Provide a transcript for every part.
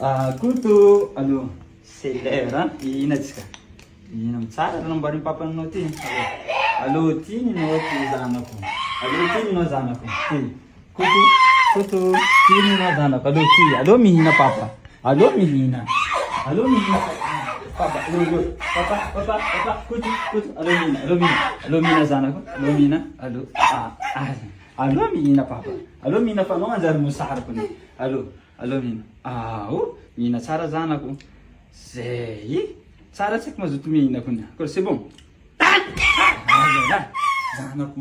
Kutu, alo, celebra, inatska. Inam tsara raha nambarin'ny papanao ty. Alo, ty ninao ty zanako. Alo, ty ninao zanako. Ty. Kutu, ty ninao zanako. Alo, ty. Alo, mihina papa. Alo, mihina. Alo, mihina. Papa, alo, papa, kutu. Alo, mihina zanako. Alo, mihina. Alo, alo, mihina papa. Alo, mihina fa anao anjary mosariko ni. Alo, mihina. Mihina tsara zanako. Zay. Tsara tsy haiko mazoto mihina kony. Koa c'est bon. Zanako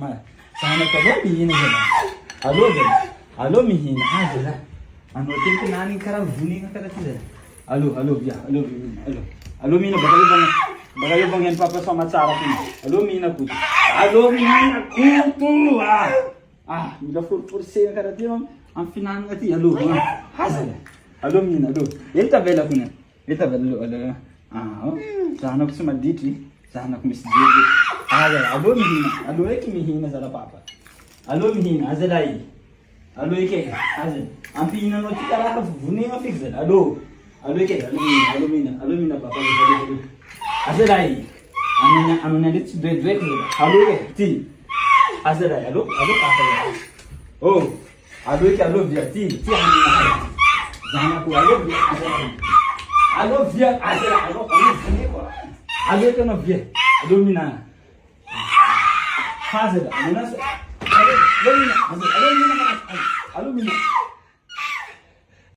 alo mihina zay. Alo mihina. Zay. Anao tena nani karaha voninga karaha ty zay. Alo bia. Alo mihina baka io bang yan papa sama tsara kony. Alo mihina kutu. Alo mihina kutu. Mila forforser karaha ty mam. Ang finanana ty. Alo. Zay. Alo mihina. Enta vela kony. Alo. Zanako tsy maditry, zanako misy jery. Alo mihina, alo eky mihina zala papa. Alo mihina, azalay. Alo eky, ampihinanao ty karaha vonegna feky zala. Alo eky, alo mihina papa. Azalay. Ano nandre tsy doedoeky zala. Alo eky, ty. Azalay, alo papa. Alo eky, alo via, ty amina. Zanako, alo via, azalay. Alo via, alo eky anao via. Alo mihina. Hazard, alo mihina.